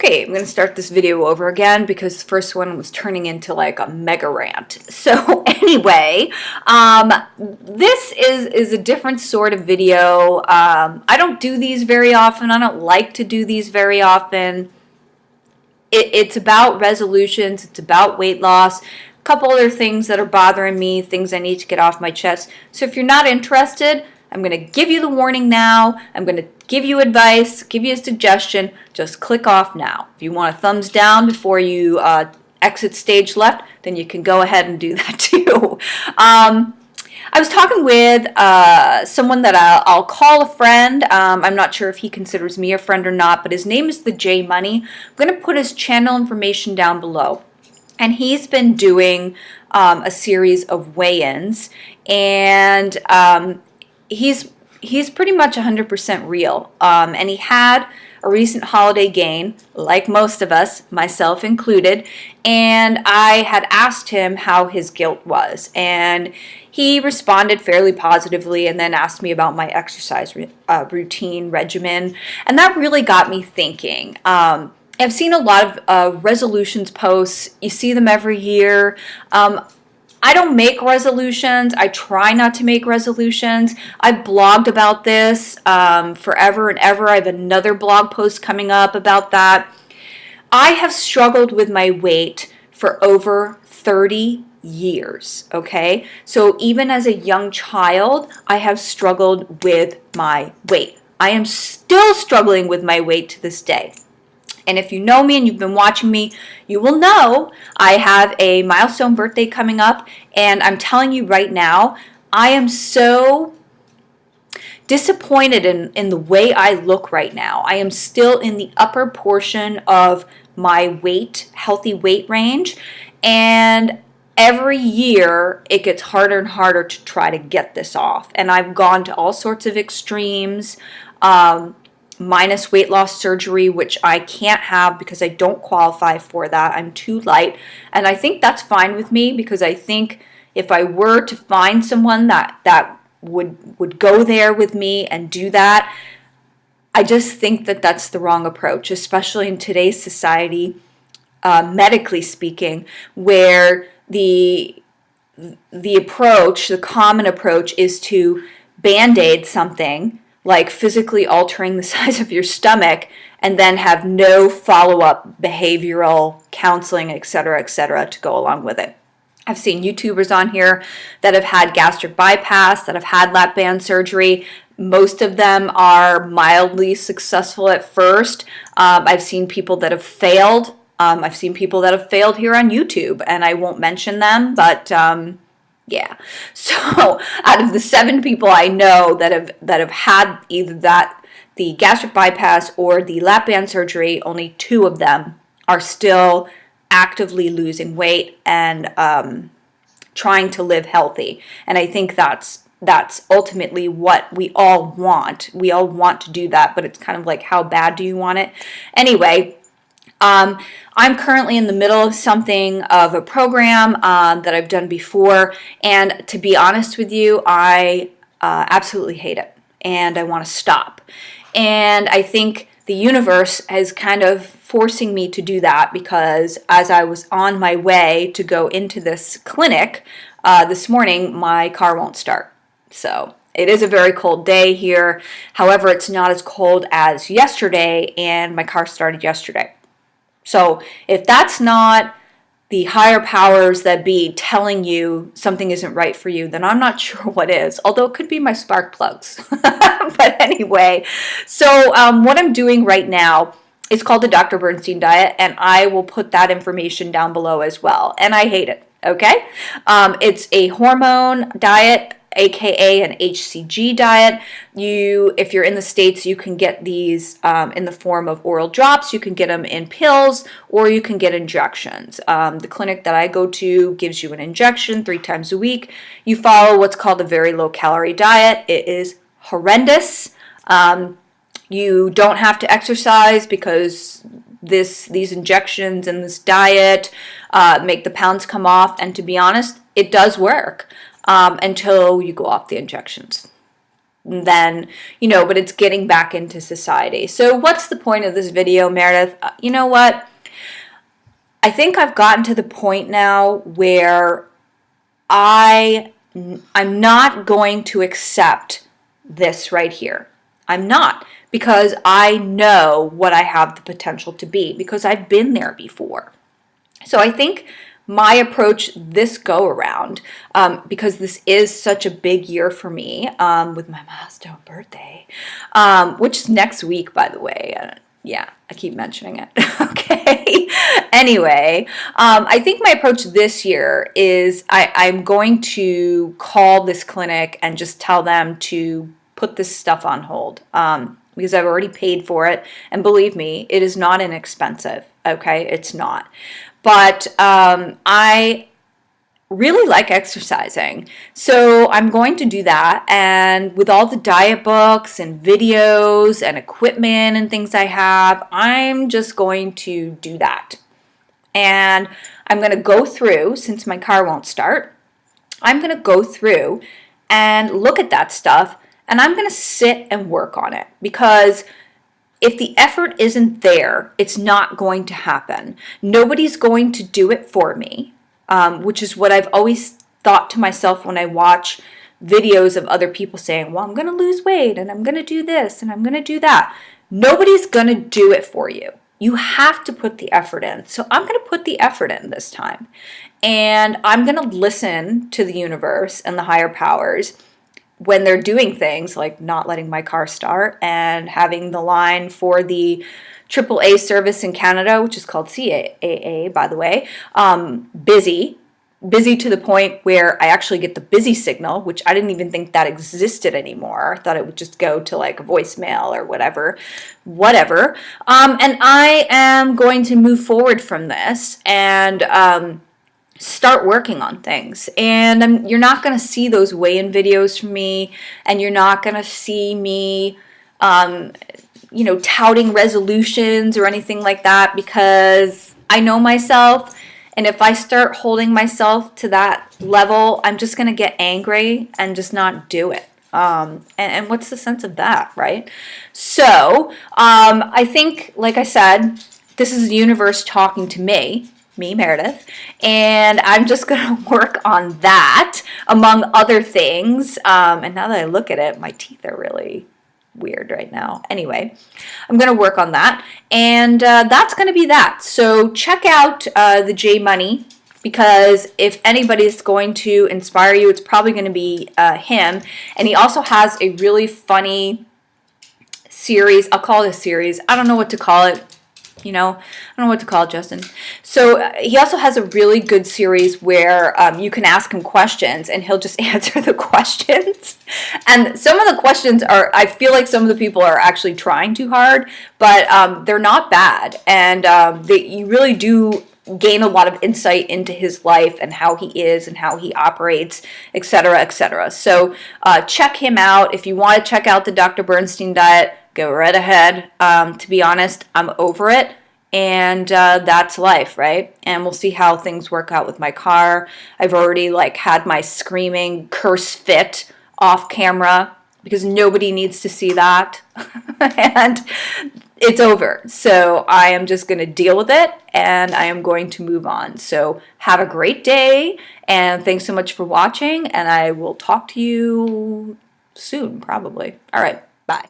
Okay, I'm going to start this video over again because the first one was turning into like a mega rant. So anyway, this is a different sort of video. I don't do these very often. I don't like to do these very often. It's about resolutions. It's about weight loss. A couple other things that are bothering me, things I need to get off my chest. So if you're not interested, I'm going to give you the warning now. I'm going to give you advice, give you a suggestion. Just click off now. If you want a thumbs down before you exit stage left, then you can go ahead and do that too. I was talking with someone that I'll call a friend. I'm not sure if he considers me a friend or not, but his name is the J Money. I'm going to put his channel information down below. And he's been doing a series of weigh-ins, and he's pretty much 100% real. And he had a recent holiday gain, like most of us, myself included, and I had asked him how his guilt was, and he responded fairly positively and then asked me about my exercise routine regimen, and that really got me thinking. I've seen a lot of resolutions posts. You see them every year. I don't make resolutions. I try not to make resolutions. I've blogged about this forever and ever. I have another blog post coming up about that. I have struggled with my weight for over 30 years, okay? So even as a young child, I have struggled with my weight. I am still struggling with my weight to this day. And if you know me and you've been watching me, you will know I have a milestone birthday coming up. And I'm telling you right now, I am so disappointed in the way I look right now. I am still in the upper portion of my weight, healthy weight range. And every year it gets harder and harder to try to get this off. And I've gone to all sorts of extremes. Minus weight loss surgery, which I can't have because I don't qualify for that. I'm too light. And I think that's fine with me, because I think if I were to find someone that would go there with me and do that, I just think that that's the wrong approach, especially in today's society, medically speaking, where the approach, the common approach, is to band-aid something, like physically altering the size of your stomach, and then have no follow-up behavioral counseling, etc., to go along with it. I've seen YouTubers on here that have had gastric bypass, that have had lap band surgery. Most of them are mildly successful at first. I've seen people that have failed. I've seen people that have failed here on YouTube, and I won't mention them, but yeah. So out of the 7 people I know that have had either the gastric bypass or the lap band surgery, only 2 of them are still actively losing weight and trying to live healthy. And I think that's ultimately what we all want. We all want to do that, but it's kind of like, how bad do you want it? Anyway, I'm currently in the middle of something of a program that I've done before, and to be honest with you, I absolutely hate it, and I want to stop. And I think the universe is kind of forcing me to do that, because as I was on my way to go into this clinic this morning, my car won't start. So it is a very cold day here. However, it's not as cold as yesterday, and my car started yesterday. So if that's not the higher powers that be telling you something isn't right for you, then I'm not sure what is, although it could be my spark plugs. But anyway, so what I'm doing right now is called the Dr. Bernstein diet, and I will put that information down below as well. And I hate it, okay? It's a hormone diet, aka an HCG diet. If you're in the States, you can get these in the form of oral drops. You can get them in pills, or you can get injections. The clinic that I go to gives you an injection 3 times a week. You follow what's called a very low calorie diet. It is horrendous. You don't have to exercise, because these injections and this diet make the pounds come off, and to be honest, it does work. Until you go off the injections. then, but it's getting back into society. So what's the point of this video, Meredith? You know what? I think I've gotten to the point now where I'm not going to accept this right here. I'm not, because I know what I have the potential to be, because I've been there before. So I think my approach this go around, because this is such a big year for me, with my milestone birthday, which is next week, by the way. Yeah, I keep mentioning it. Okay. Anyway, I think my approach this year is I'm going to call this clinic and just tell them to put this stuff on hold, because I've already paid for it. And believe me, it is not inexpensive. Okay, it's not. But I really like exercising, so I'm going to do that. And with all the diet books and videos and equipment and things I have, I'm just going to do that. And I'm going to go through, since my car won't start, I'm going to go through and look at that stuff, and I'm going to sit and work on it, because if the effort isn't there, it's not going to happen. Nobody's going to do it for me, which is what I've always thought to myself when I watch videos of other people saying, well, I'm going to lose weight and I'm going to do this and I'm going to do that. Nobody's going to do it for you. You have to put the effort in. So I'm going to put the effort in this time. And I'm going to listen to the universe and the higher powers when they're doing things like not letting my car start and having the line for the AAA service in Canada, which is called CAA, by the way, busy to the point where I actually get the busy signal, which I didn't even think that existed anymore. I thought it would just go to like a voicemail or whatever. And I am going to move forward from this and start working on things. And you're not going to see those weigh-in videos from me, and you're not going to see me touting resolutions or anything like that, because I know myself, and if I start holding myself to that level, I'm just going to get angry and just not do it. And what's the sense of that, right? So I think, like I said, this is the universe talking to me, Meredith, and I'm just going to work on that, among other things. And now that I look at it, my teeth are really weird right now. Anyway, I'm going to work on that, and that's going to be that. So check out the J Money, because if anybody's going to inspire you, it's probably going to be him. And he also has a really funny series. I'll call it a series. I don't know what to call it. I don't know what to call it, Justin. So he also has a really good series where you can ask him questions and he'll just answer the questions. And some of the questions I feel like some of the people are actually trying too hard, but they're not bad. And you really do gain a lot of insight into his life and how he is and how he operates, etc., etc. So check him out. If you want to check out the Dr. Bernstein diet, go right ahead. To be honest, I'm over it, and that's life, right? And we'll see how things work out with my car. I've already had my screaming curse fit off camera, because nobody needs to see that. And it's over. So I am just going to deal with it, and I am going to move on. So have a great day, and thanks so much for watching, and I will talk to you soon, probably. All right, bye.